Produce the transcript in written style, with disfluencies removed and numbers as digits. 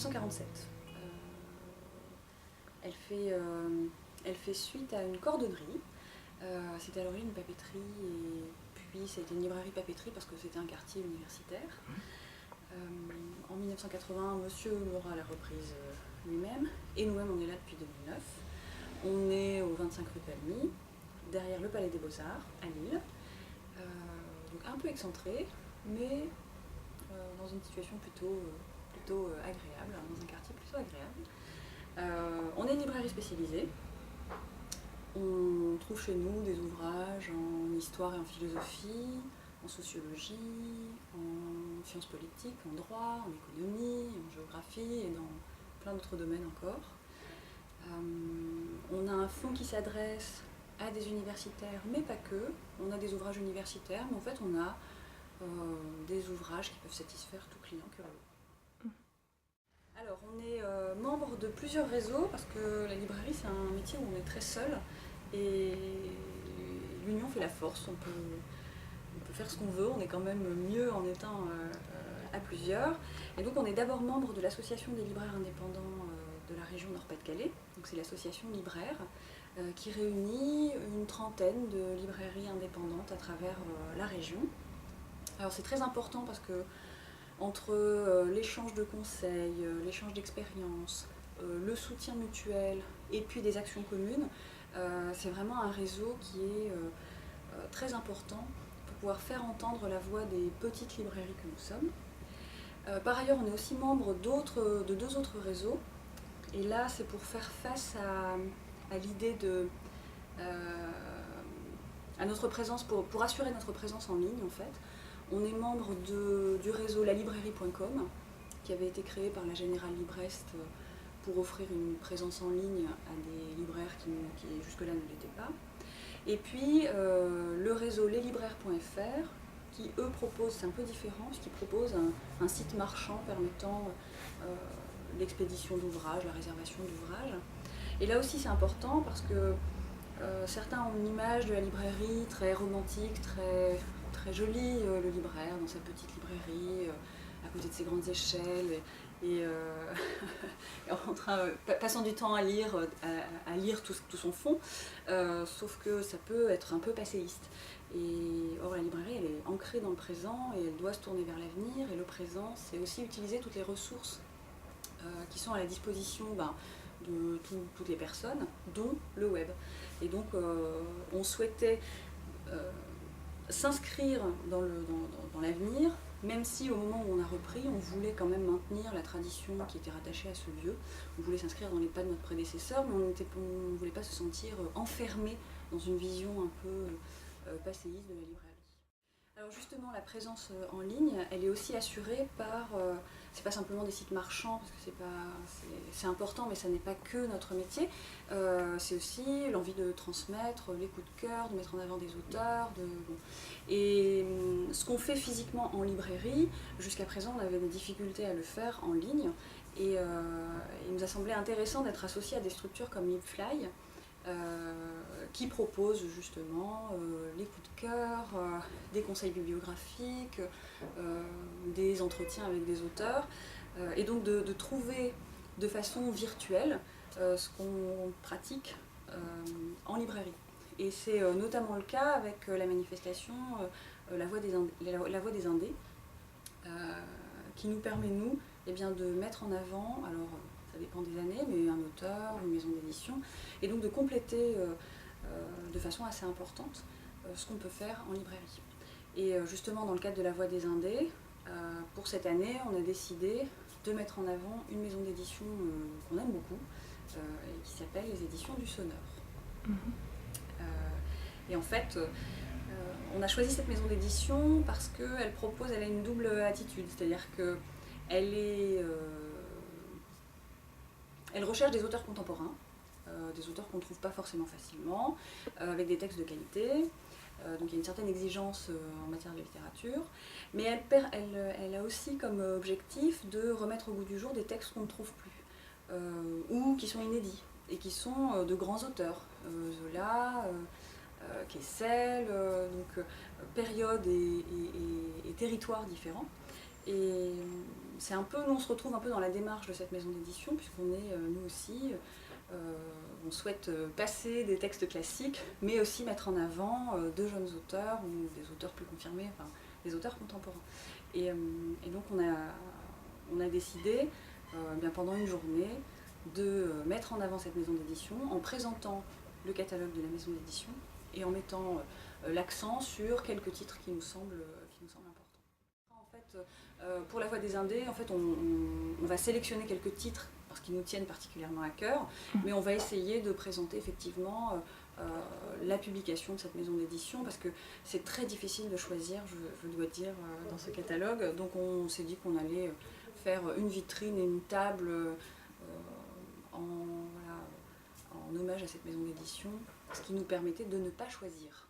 1947. Elle fait suite à une corderie. C'était à l'origine une papeterie et puis c'était une librairie-papeterie parce que c'était un quartier universitaire. En 1980, monsieur aura la reprise lui-même et nous-mêmes on est là depuis 2009. On est au 25 rue Palmy, derrière le Palais des Beaux-Arts à Lille. Donc un peu excentré, mais dans une situation plutôt agréable, dans un quartier plutôt agréable. On est une librairie spécialisée. On trouve chez nous des ouvrages en histoire et en philosophie, en sociologie, en sciences politiques, en droit, en économie, en géographie et dans plein d'autres domaines encore. On a un fonds qui s'adresse à des universitaires, mais pas que. On a des ouvrages universitaires, mais en fait on a des ouvrages qui peuvent satisfaire tout client curieux. Alors on est membre de plusieurs réseaux parce que la librairie c'est un métier où on est très seul et l'union fait la force. On peut faire ce qu'on veut, on est quand même mieux en étant à plusieurs. Et donc on est d'abord membre de l'association des libraires indépendants de la région Nord-Pas-de-Calais. Donc c'est l'association Libraire qui réunit une trentaine de librairies indépendantes à travers la région. Alors c'est très important parce que entre l'échange de conseils, l'échange d'expériences, le soutien mutuel et puis des actions communes, c'est vraiment un réseau qui est très important pour pouvoir faire entendre la voix des petites librairies que nous sommes. Par ailleurs, on est aussi membre de deux autres réseaux. Et là, c'est pour faire face à l'idée à notre présence, pour assurer notre présence en ligne en fait. On est membre du réseau lalibrairie.com qui avait été créé par la Générale Librest pour offrir une présence en ligne à des libraires qui jusque-là ne l'étaient pas. Et puis le réseau leslibraires.fr qui eux proposent, c'est un peu différent, qui propose un site marchand permettant l'expédition d'ouvrages, la réservation d'ouvrages. Et là aussi c'est important parce que certains ont une image de la librairie très romantique, très jolie, le libraire dans sa petite librairie, à côté de ses grandes échelles, et passant du temps à lire tout son fond, sauf que ça peut être un peu passéiste. Or la librairie elle est ancrée dans le présent et elle doit se tourner vers l'avenir, et le présent c'est aussi utiliser toutes les ressources qui sont à la disposition de toutes les personnes, dont le web. Et donc on souhaitait s'inscrire dans l'avenir, même si au moment où on a repris, on voulait quand même maintenir la tradition qui était rattachée à ce lieu. On voulait s'inscrire dans les pas de notre prédécesseur, mais on ne voulait pas se sentir enfermé dans une vision un peu passéiste de la librairie. Alors justement, la présence en ligne, elle est aussi assurée par, c'est pas simplement des sites marchands, parce que c'est important, mais ça n'est pas que notre métier, c'est aussi l'envie de transmettre les coups de cœur, de mettre en avant des auteurs. Et ce qu'on fait physiquement en librairie, jusqu'à présent on avait des difficultés à le faire en ligne, et il nous a semblé intéressant d'être associé à des structures comme Libfly, qui propose justement les coups de cœur, des conseils bibliographiques, des entretiens avec des auteurs, et donc de trouver de façon virtuelle ce qu'on pratique en librairie. Et c'est notamment le cas avec la manifestation La Voix des Indés, qui nous permet, nous, de mettre en avant, alors ça dépend des années, mais un auteur, une maison d'édition, et donc de compléter de façon assez importante ce qu'on peut faire en librairie. Et justement, dans le cadre de La Voix des Indés, pour cette année, on a décidé de mettre en avant une maison d'édition qu'on aime beaucoup, et qui s'appelle les Éditions du Sonneur. Et en fait, on a choisi cette maison d'édition parce qu'elle a une double attitude, c'est-à-dire qu'elle elle recherche des auteurs contemporains, des auteurs qu'on ne trouve pas forcément facilement, avec des textes de qualité. Donc il y a une certaine exigence en matière de littérature, mais elle a aussi comme objectif de remettre au goût du jour des textes qu'on ne trouve plus, ou qui sont inédits, et qui sont de grands auteurs, Zola, Kessel, donc périodes et territoires différents. Et c'est un peu, nous on se retrouve un peu dans la démarche de cette maison d'édition, puisqu'on est nous aussi, on souhaite passer des textes classiques, mais aussi mettre en avant de jeunes auteurs ou des auteurs plus confirmés, enfin des auteurs contemporains. Et donc on a décidé, bien pendant une journée, de mettre en avant cette maison d'édition en présentant le catalogue de la maison d'édition et en mettant l'accent sur quelques titres qui nous semblent importants. En fait, pour la Voix des Indés, en fait, on va sélectionner quelques titres parce qu'ils nous tiennent particulièrement à cœur, mais on va essayer de présenter effectivement la publication de cette maison d'édition parce que c'est très difficile de choisir, je dois dire, dans ce catalogue. Donc on s'est dit qu'on allait faire une vitrine et une table en hommage à cette maison d'édition, ce qui nous permettait de ne pas choisir.